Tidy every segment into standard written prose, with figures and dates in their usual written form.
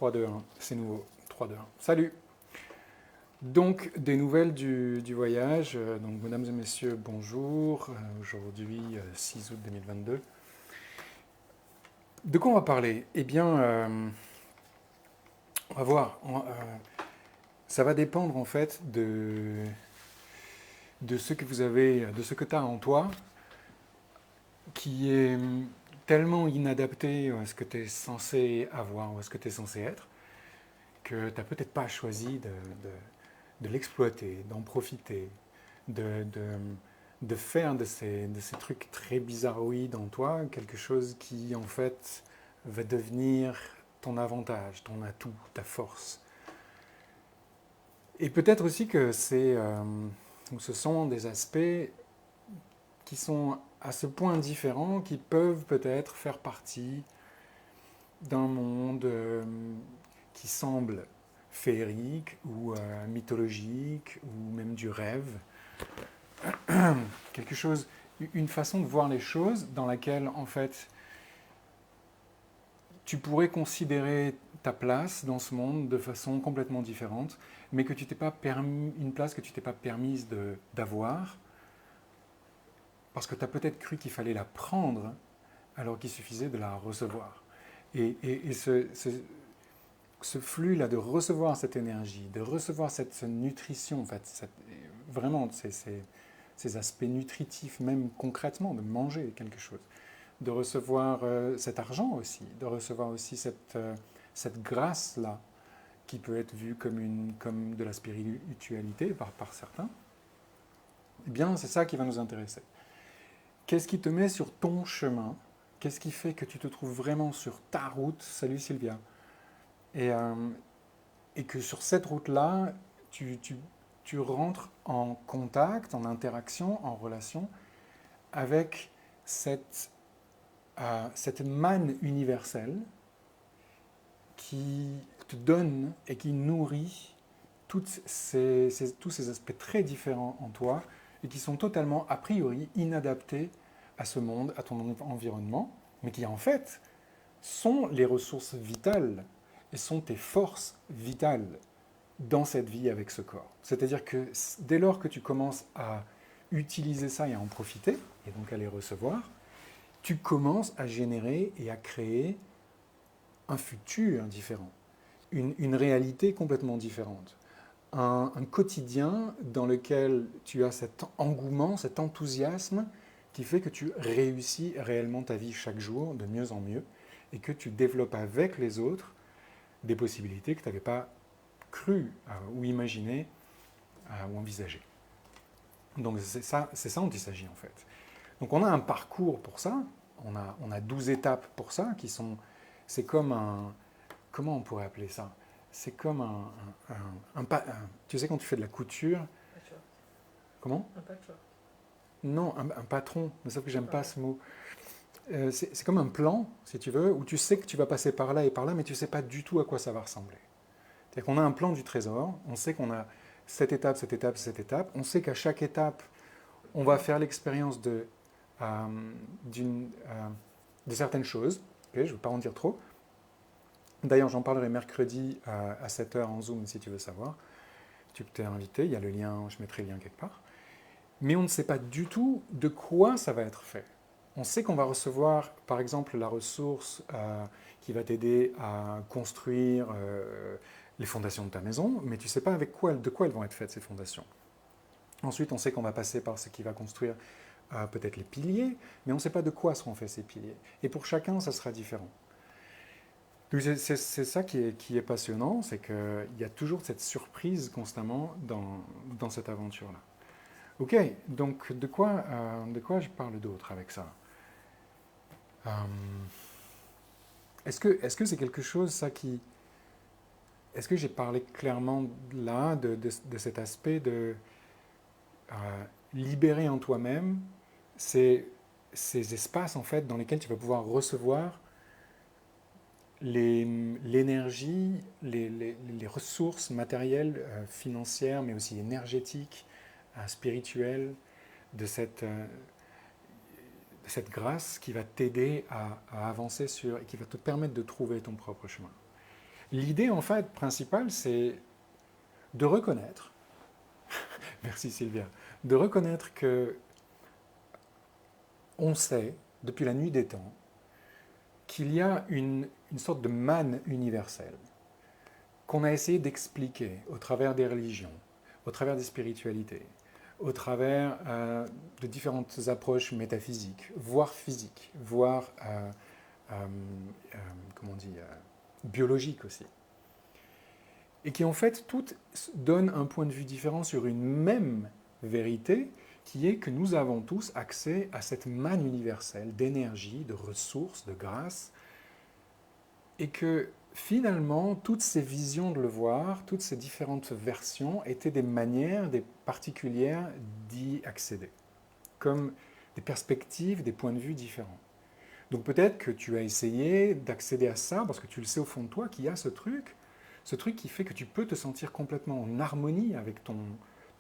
3, 2, 1, c'est nouveau. 3, 2, 1. Salut. Donc, des nouvelles du voyage. Donc, mesdames et messieurs, bonjour. Aujourd'hui, 6 août 2022. De quoi on va parler? Eh bien, on va voir. Ça va dépendre en fait de ce que vous avez, de ce que tu as en toi, qui est tellement inadapté à ce que tu es censé avoir ou à ce que tu es censé être, que tu n'as peut-être pas choisi de l'exploiter, d'en profiter, de, de, de faire de ces trucs très bizarroïdes en toi quelque chose qui, en fait, va devenir ton avantage, ton atout, ta force. Et peut-être aussi que ce sont des aspects qui sont à ce point différents qui peuvent peut-être faire partie d'un monde qui semble féerique ou mythologique ou même du rêve. Quelque chose, une façon de voir les choses dans laquelle en fait tu pourrais considérer ta place dans ce monde de façon complètement différente, mais que tu t'es pas permis, une place que tu t'es pas permise d'avoir, parce que tu as peut-être cru qu'il fallait la prendre alors qu'il suffisait de la recevoir. Et ce flux-là de recevoir cette énergie, de recevoir cette nutrition, en fait, vraiment ces aspects nutritifs, même concrètement, de manger quelque chose, de recevoir cet argent aussi, de recevoir aussi cette grâce-là, qui peut être vue comme de la spiritualité par certains, eh bien, c'est ça qui va nous intéresser. Qu'est-ce qui te met sur ton chemin? Qu'est-ce qui fait que tu te trouves vraiment sur ta route? Salut Sylvia. Et, euh, et que sur cette route-là, tu rentres en contact, en interaction, en relation avec cette manne universelle qui te donne et qui nourrit tous ces aspects très différents en toi et qui sont totalement, a priori, inadaptés à ce monde, à ton environnement, mais qui en fait sont les ressources vitales et sont tes forces vitales dans cette vie avec ce corps. C'est-à-dire que dès lors que tu commences à utiliser ça et à en profiter, et donc à les recevoir, tu commences à générer et à créer un futur différent, une réalité complètement différente, un quotidien dans lequel tu as cet engouement, cet enthousiasme qui fait que tu réussis réellement ta vie chaque jour de mieux en mieux et que tu développes avec les autres des possibilités que tu n'avais pas cru ou imaginé ou envisagé. Donc c'est ça dont il s'agit en fait. Donc on a un parcours pour ça, on a 12 étapes pour ça qui sont, c'est comme un, comment on pourrait appeler ça? C'est comme tu sais quand tu fais de la couture, Patchwork. comment? Un patchwork. Non, un patron, mais sauf que j'aime pas ce mot. C'est comme un plan, si tu veux, où tu sais que tu vas passer par là et par là, mais tu ne sais pas du tout à quoi ça va ressembler. C'est-à-dire qu'on a un plan du trésor, on sait qu'on a cette étape, cette étape, cette étape, on sait qu'à chaque étape, on va faire l'expérience de certaines choses. Okay, je ne veux pas en dire trop. D'ailleurs, j'en parlerai mercredi à 7 heures en Zoom si tu veux savoir. Tu peux t'inviter, il y a le lien, je mettrai le lien quelque part. Mais on ne sait pas du tout de quoi ça va être fait. On sait qu'on va recevoir, par exemple, la ressource qui va t'aider à construire les fondations de ta maison, mais tu ne sais pas de quoi elles vont être faites, ces fondations. Ensuite, on sait qu'on va passer par ce qui va construire peut-être les piliers, mais on ne sait pas de quoi seront faits ces piliers. Et pour chacun, ça sera différent. C'est ça qui est passionnant, c'est qu'il y a toujours cette surprise constamment dans cette aventure-là. Ok, donc de quoi je parle d'autre avec ça? euh, Est-ce que c'est quelque chose, ça qui... Est-ce que j'ai parlé clairement là de cet aspect de libérer en toi-même ces espaces en fait dans lesquels tu vas pouvoir recevoir l'énergie, les ressources matérielles, financières, mais aussi énergétiques, spirituelles, de cette grâce qui va t'aider à avancer et qui va te permettre de trouver ton propre chemin. L'idée, en fait, principale, c'est de reconnaître, merci Sylvia, de reconnaître que on sait, depuis la nuit des temps, qu'il y a une sorte de manne universelle qu'on a essayé d'expliquer au travers des religions, au travers des spiritualités, au travers de différentes approches métaphysiques, voire physiques, voire, euh, comment on dit, biologiques aussi. Et qui en fait toutes donnent un point de vue différent sur une même vérité, qui est que nous avons tous accès à cette manne universelle d'énergie, de ressources, de grâce, et que finalement, toutes ces visions de le voir, toutes ces différentes versions étaient des manières des particulières d'y accéder, comme des perspectives, des points de vue différents. Donc peut-être que tu as essayé d'accéder à ça parce que tu le sais au fond de toi qu'il y a ce truc qui fait que tu peux te sentir complètement en harmonie avec ton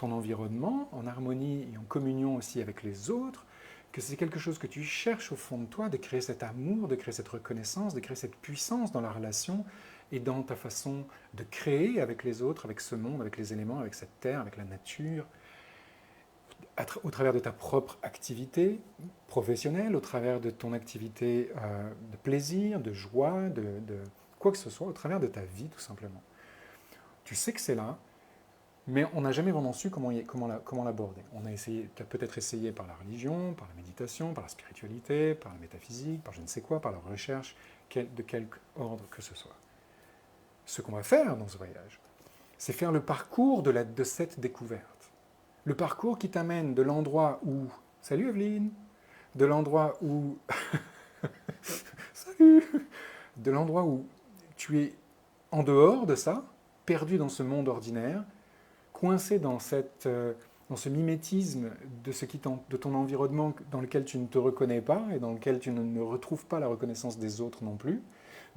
environnement, en harmonie et en communion aussi avec les autres, que c'est quelque chose que tu cherches au fond de toi, de créer cet amour, de créer cette reconnaissance, de créer cette puissance dans la relation et dans ta façon de créer avec les autres, avec ce monde, avec les éléments, avec cette terre, avec la nature, au travers de ta propre activité professionnelle, au travers de ton activité de plaisir, de joie, de quoi que ce soit, au travers de ta vie tout simplement. Tu sais que c'est là, mais on n'a jamais vraiment su comment l'aborder. On a essayé, peut-être essayé par la religion, par la méditation, par la spiritualité, par la métaphysique, par je ne sais quoi, par la recherche de quelque ordre que ce soit. Ce qu'on va faire dans ce voyage, c'est faire le parcours de cette découverte. Le parcours qui t'amène de l'endroit où... Salut Evelyne. De l'endroit où... Salut. De l'endroit où tu es en dehors de ça, perdu dans ce monde ordinaire, coincé dans ce mimétisme de ton environnement dans lequel tu ne te reconnais pas et dans lequel tu ne retrouves pas la reconnaissance des autres non plus,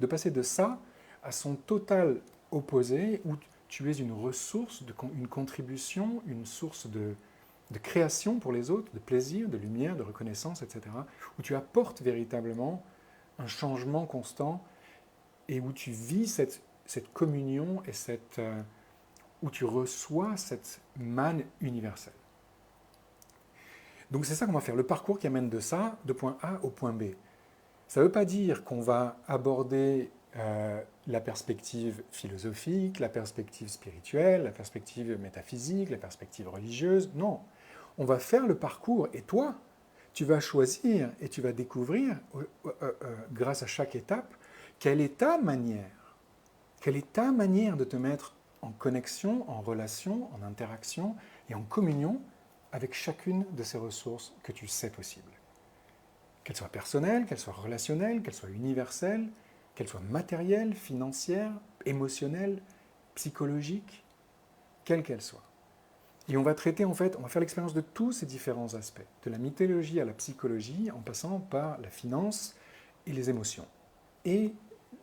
de passer de ça à son total opposé où tu es une ressource, une contribution, une source de création pour les autres, de plaisir, de lumière, de reconnaissance, etc., où tu apportes véritablement un changement constant et où tu vis cette communion et où tu reçois cette manne universelle. Donc c'est ça qu'on va faire, le parcours qui amène de ça, de point A au point B. Ça ne veut pas dire qu'on va aborder la perspective philosophique, la perspective spirituelle, la perspective métaphysique, la perspective religieuse. Non, on va faire le parcours et toi, tu vas choisir et tu vas découvrir, grâce à chaque étape, quelle est ta manière de te mettre en connexion, en relation, en interaction et en communion avec chacune de ces ressources que tu sais possibles. Qu'elles soient personnelles, qu'elles soient relationnelles, qu'elles soient universelles, qu'elles soient matérielles, financières, émotionnelles, psychologiques, quelles qu'elles soient. Et on va traiter, en fait, on va faire l'expérience de tous ces différents aspects, de la mythologie à la psychologie, en passant par la finance et les émotions. Et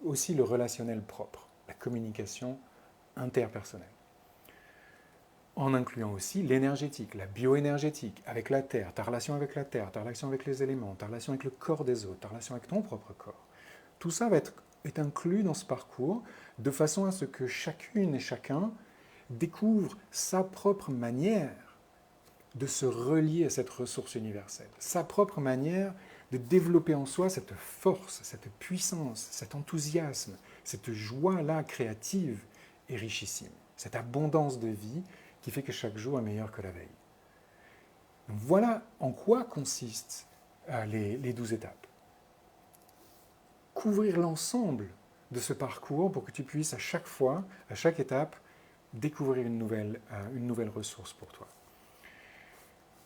aussi le relationnel propre, la communication interpersonnelle. En incluant aussi l'énergétique, la bioénergétique, avec la Terre, ta relation avec la Terre, ta relation avec les éléments, ta relation avec le corps des autres, ta relation avec ton propre corps. Tout ça est inclus dans ce parcours de façon à ce que chacune et chacun découvre sa propre manière de se relier à cette ressource universelle, sa propre manière de développer en soi cette force, cette puissance, cet enthousiasme, cette joie-là créative et richissime, cette abondance de vie qui fait que chaque jour est meilleur que la veille. Donc voilà en quoi consistent les 12 étapes. Couvrir l'ensemble de ce parcours pour que tu puisses à chaque fois, à chaque étape, découvrir une nouvelle ressource pour toi.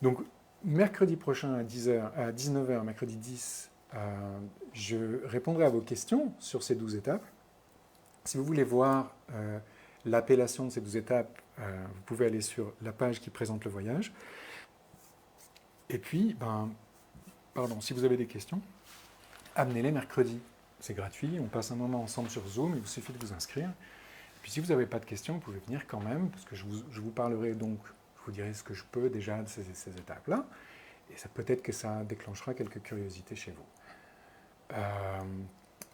Donc, mercredi prochain à 10h, à 19h, mercredi 10, je répondrai à vos questions sur ces 12 étapes. Si vous voulez voir l'appellation de ces 12 étapes, vous pouvez aller sur la page qui présente le voyage. Et puis, si vous avez des questions, amenez-les mercredi. C'est gratuit, on passe un moment ensemble sur Zoom, il vous suffit de vous inscrire. Et puis si vous n'avez pas de questions, vous pouvez venir quand même, parce que je vous parlerai donc, je vous dirai ce que je peux déjà de ces étapes-là, et ça peut-être que ça déclenchera quelques curiosités chez vous.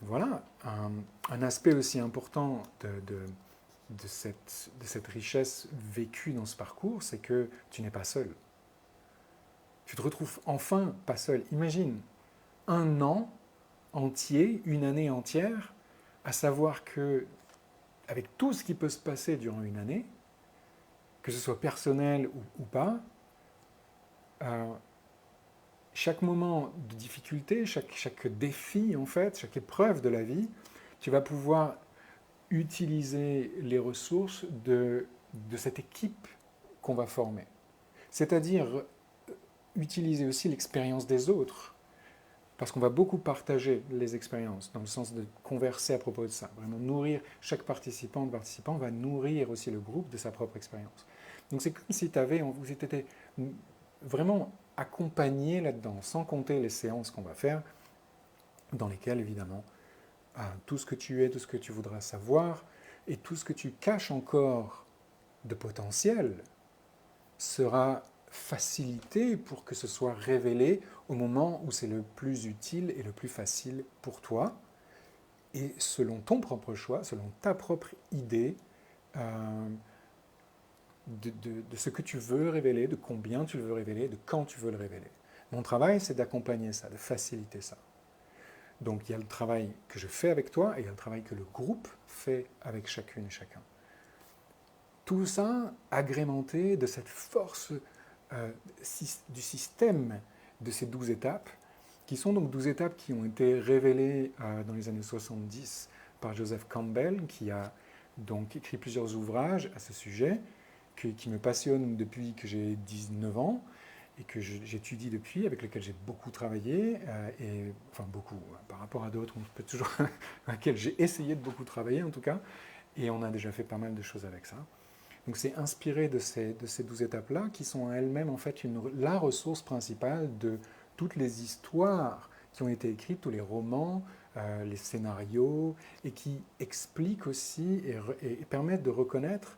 voilà, un aspect aussi important de cette richesse vécue dans ce parcours, c'est que tu n'es pas seul. Tu te retrouves enfin pas seul. Imagine un an entier, une année entière, à savoir que, avec tout ce qui peut se passer durant une année, que ce soit personnel ou pas, euh, chaque moment de difficulté, chaque défi, en fait, chaque épreuve de la vie, tu vas pouvoir utiliser les ressources de cette équipe qu'on va former. C'est-à-dire utiliser aussi l'expérience des autres, parce qu'on va beaucoup partager les expériences, dans le sens de converser à propos de ça, vraiment nourrir, chaque participant va nourrir aussi le groupe de sa propre expérience. Donc c'est comme si vous étiez vraiment accompagné là-dedans, sans compter les séances qu'on va faire, dans lesquelles évidemment tout ce que tu es, tout ce que tu voudras savoir, et tout ce que tu caches encore de potentiel sera facilité pour que ce soit révélé au moment où c'est le plus utile et le plus facile pour toi, et selon ton propre choix, selon ta propre idée de ce que tu veux révéler, de combien tu le veux révéler, de quand tu veux le révéler. Mon travail, c'est d'accompagner ça, de faciliter ça. Donc il y a le travail que je fais avec toi et il y a le travail que le groupe fait avec chacune et chacun. Tout ça agrémenté de cette force du système de ces 12 étapes, qui sont donc 12 étapes qui ont été révélées dans les années 70 par Joseph Campbell, qui a donc écrit plusieurs ouvrages à ce sujet, qui me passionnent depuis que j'ai 19 ans, et que j'étudie depuis, avec lesquels j'ai beaucoup travaillé, enfin beaucoup, par rapport à d'autres, on peut toujours, avec lesquels j'ai essayé de beaucoup travailler en tout cas, et on a déjà fait pas mal de choses avec ça. Donc c'est inspiré de ces 12 étapes-là, qui sont elles-mêmes en fait la ressource principale de toutes les histoires qui ont été écrites, tous les romans, les scénarios, et qui expliquent aussi et permettent de reconnaître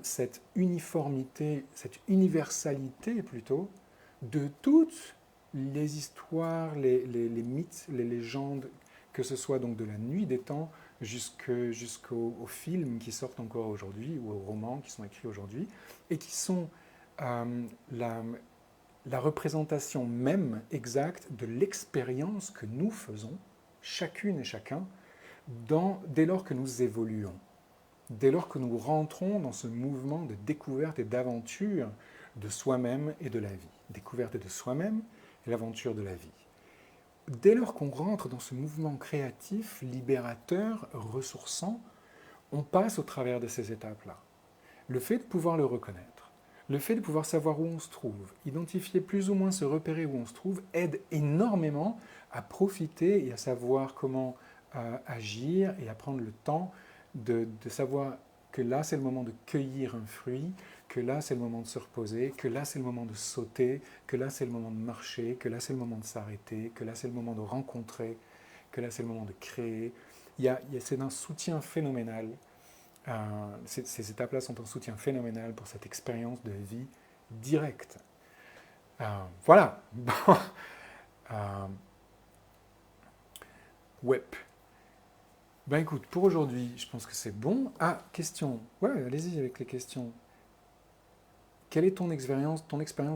cette uniformité, cette universalité plutôt, de toutes les histoires, les mythes, les légendes, que ce soit donc de la nuit des temps jusqu'aux films qui sortent encore aujourd'hui ou aux romans qui sont écrits aujourd'hui et qui sont la représentation même exacte de l'expérience que nous faisons, chacune et chacun, dès lors que nous évoluons. Dès lors que nous rentrons dans ce mouvement de découverte et d'aventure de soi-même et de la vie. Découverte de soi-même et l'aventure de la vie. Dès lors qu'on rentre dans ce mouvement créatif, libérateur, ressourçant, on passe au travers de ces étapes-là. Le fait de pouvoir le reconnaître, le fait de pouvoir savoir où on se trouve, identifier plus ou moins, se repérer où on se trouve, aide énormément à profiter et à savoir comment agir et à prendre le temps de savoir que là c'est le moment de cueillir un fruit, que là c'est le moment de se reposer, que là c'est le moment de sauter, que là c'est le moment de marcher, que là c'est le moment de s'arrêter, que là c'est le moment de rencontrer, que là c'est le moment de créer. C'est un soutien phénoménal. Ces étapes-là sont un soutien phénoménal pour cette expérience de vie directe. Voilà. Web. Ben écoute, pour aujourd'hui, je pense que c'est bon. Ah, question. Ouais, allez-y avec les questions. Quelle est ton expérience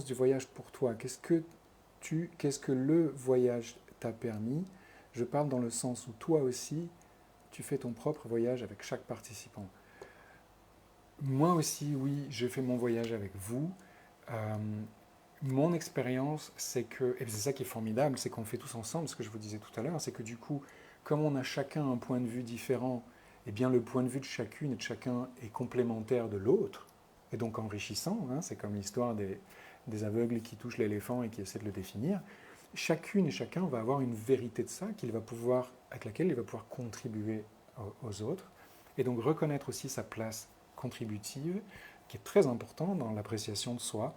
du voyage pour toi? Qu'est-ce que le voyage t'a permis? Je parle dans le sens où toi aussi, tu fais ton propre voyage avec chaque participant. Moi aussi, oui, je fais mon voyage avec vous. Euh, Mon expérience, c'est que, et c'est ça qui est formidable, c'est qu'on le fait tous ensemble, ce que je vous disais tout à l'heure, c'est que du coup, comme on a chacun un point de vue différent, eh bien le point de vue de chacune et de chacun est complémentaire de l'autre, et donc enrichissant, hein, c'est comme l'histoire des aveugles qui touchent l'éléphant et qui essaient de le définir. Chacune et chacun va avoir une vérité de ça avec laquelle il va pouvoir contribuer aux autres, et donc reconnaître aussi sa place contributive, qui est très important dans l'appréciation de soi,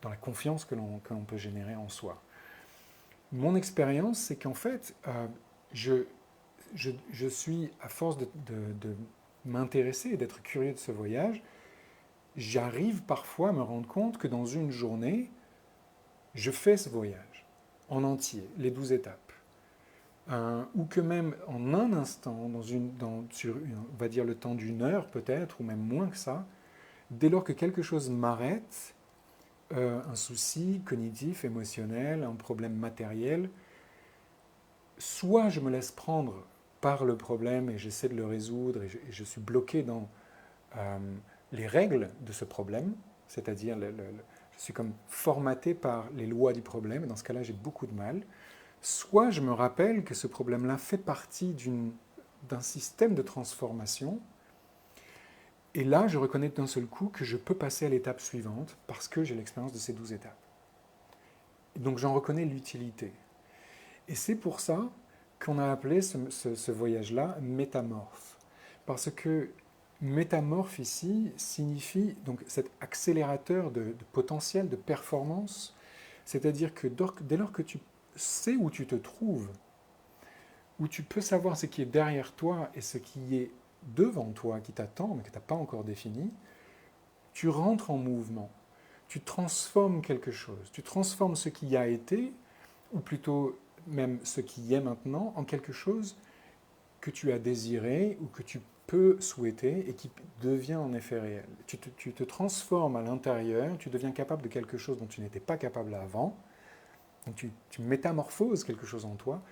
dans la confiance que l'on peut générer en soi. Mon expérience, c'est qu'en fait, je suis, à force de m'intéresser et d'être curieux de ce voyage, j'arrive parfois à me rendre compte que dans une journée, je fais ce voyage en entier, les 12 étapes. ou que même en un instant, on va dire le temps d'une heure peut-être, ou même moins que ça, dès lors que quelque chose m'arrête, un souci cognitif, émotionnel, un problème matériel, soit je me laisse prendre par le problème et j'essaie de le résoudre et je suis bloqué dans euh, les règles de ce problème, c'est-à-dire je suis comme formaté par les lois du problème, et dans ce cas-là j'ai beaucoup de mal, soit je me rappelle que ce problème-là fait partie d'un système de transformation, et là je reconnais d'un seul coup que je peux passer à l'étape suivante parce que j'ai l'expérience de ces 12 étapes. Donc j'en reconnais l'utilité. Et c'est pour ça qu'on a appelé ce voyage-là métamorphe. Parce que métamorphe ici signifie donc cet accélérateur de potentiel, de performance, c'est-à-dire que dès lors que tu sais où tu te trouves, où tu peux savoir ce qui est derrière toi et ce qui est devant toi, qui t'attend, mais que tu n'as pas encore défini, tu rentres en mouvement, tu transformes quelque chose, tu transformes ce qui a été, ou plutôt même ce qui est maintenant, en quelque chose que tu as désiré ou que tu peux souhaiter et qui devient en effet réel. Tu te transformes à l'intérieur, tu deviens capable de quelque chose dont tu n'étais pas capable avant, donc tu métamorphoses quelque chose en toi,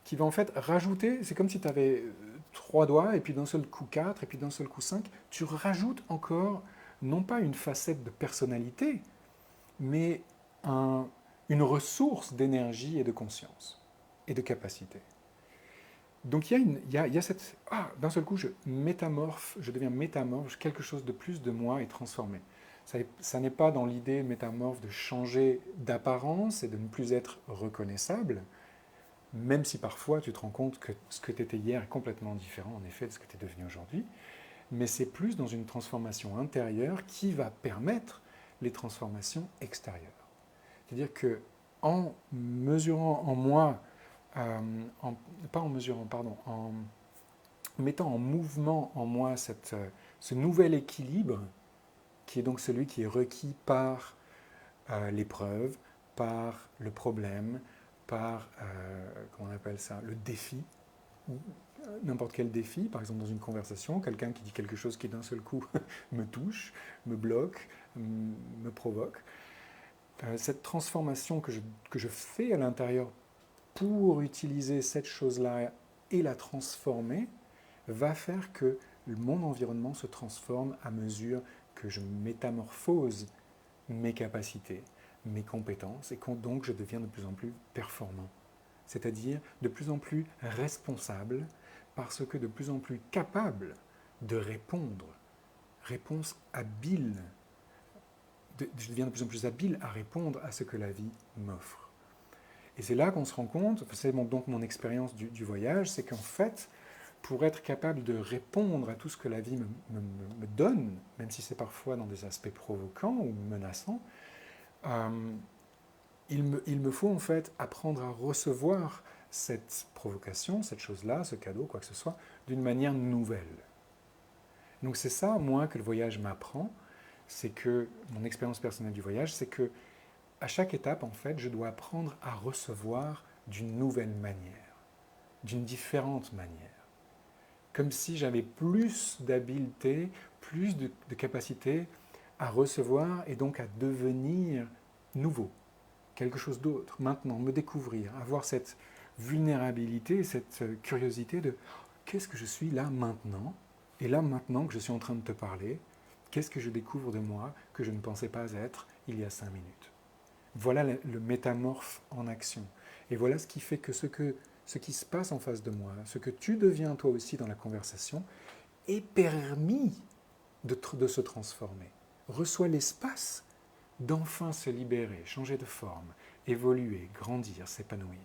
qui va en fait rajouter, c'est comme si tu avais 3 doigts, et puis d'un seul coup 4, et puis d'un seul coup 5, tu rajoutes encore, non pas une facette de personnalité, mais une ressource d'énergie et de conscience, et de capacité. Donc il y a cette... Ah, d'un seul coup, je deviens métamorphe, quelque chose de plus de moi est transformé. Ça n'est pas dans l'idée métamorphe de changer d'apparence et de ne plus être reconnaissable, même si parfois tu te rends compte que ce que tu étais hier est complètement différent, en effet, de ce que tu es devenu aujourd'hui, mais c'est plus dans une transformation intérieure qui va permettre les transformations extérieures. C'est-à-dire que en mesurant en moi, pas en mesurant, pardon, en mettant en mouvement en moi ce nouvel équilibre, qui est donc celui qui est requis par l'épreuve, par le problème, par, comment on appelle ça, le défi, ou n'importe quel défi, par exemple dans une conversation, quelqu'un qui dit quelque chose qui d'un seul coup me touche, me bloque, me provoque. Cette transformation que je fais à l'intérieur pour utiliser cette chose-là et la transformer, va faire que mon environnement se transforme à mesure que je métamorphose mes capacités, mes compétences, et donc je deviens de plus en plus performant. C'est-à-dire de plus en plus responsable, parce que de plus en plus capable de répondre, réponse habile. Je deviens de plus en plus habile à répondre à ce que la vie m'offre. Et c'est là qu'on se rend compte, c'est donc mon expérience du voyage, c'est qu'en fait, pour être capable de répondre à tout ce que la vie me donne, même si c'est parfois dans des aspects provocants ou menaçants, il me faut en fait apprendre à recevoir cette provocation, cette chose-là, ce cadeau, quoi que ce soit, d'une manière nouvelle. Donc c'est ça, moi, que le voyage m'apprend, c'est que mon expérience personnelle du voyage, c'est que à chaque étape, en fait, je dois apprendre à recevoir d'une nouvelle manière, d'une différente manière. Comme si j'avais plus d'habileté, plus de capacité à recevoir et donc à devenir nouveau, quelque chose d'autre, maintenant, me découvrir, avoir cette vulnérabilité, cette curiosité de qu'est-ce que je suis là maintenant, et là maintenant que je suis en train de te parler, qu'est-ce que je découvre de moi que je ne pensais pas être il y a 5 minutes. Voilà le métamorphe en action. Et voilà ce qui fait que ce qui se passe en face de moi, ce que tu deviens toi aussi dans la conversation, est permis de se transformer. Reçoit l'espace d'enfin se libérer, changer de forme, évoluer, grandir, s'épanouir.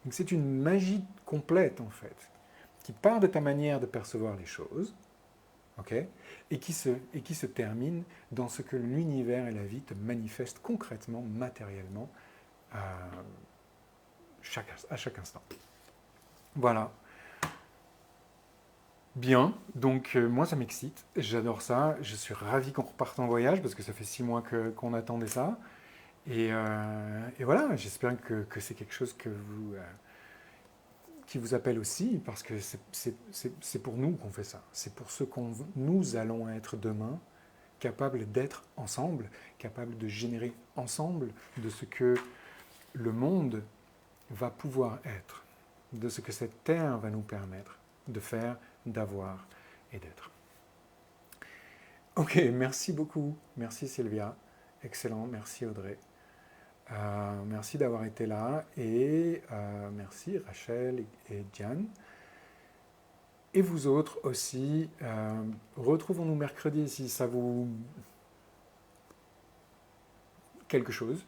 Donc c'est une magie complète en fait, qui part de ta manière de percevoir les choses, okay, et qui se termine dans ce que l'univers et la vie te manifestent concrètement, matériellement, à chaque instant. Voilà. Bien, donc moi ça m'excite, j'adore ça, je suis ravi qu'on reparte en voyage parce que ça fait 6 mois qu'on attendait ça. Et voilà, j'espère que c'est quelque chose qui vous appelle aussi, parce que c'est pour nous qu'on fait ça. C'est pour ce qu'on nous allons être demain, capables d'être ensemble, capables de générer ensemble de ce que le monde va pouvoir être, de ce que cette terre va nous permettre de faire, d'avoir et d'être. Ok, merci beaucoup. Merci Sylvia. Excellent. Merci Audrey. Merci d'avoir été là et merci Rachel et Diane. Et vous autres aussi, retrouvons-nous mercredi si ça vous... quelque chose.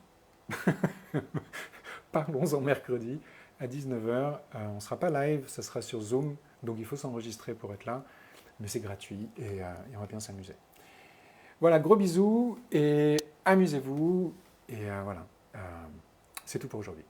Parlons-en mercredi à 19h. On ne sera pas live, ça sera sur Zoom, donc il faut s'enregistrer pour être là, mais c'est gratuit et on va bien s'amuser. Voilà, gros bisous et amusez-vous et voilà, c'est tout pour aujourd'hui.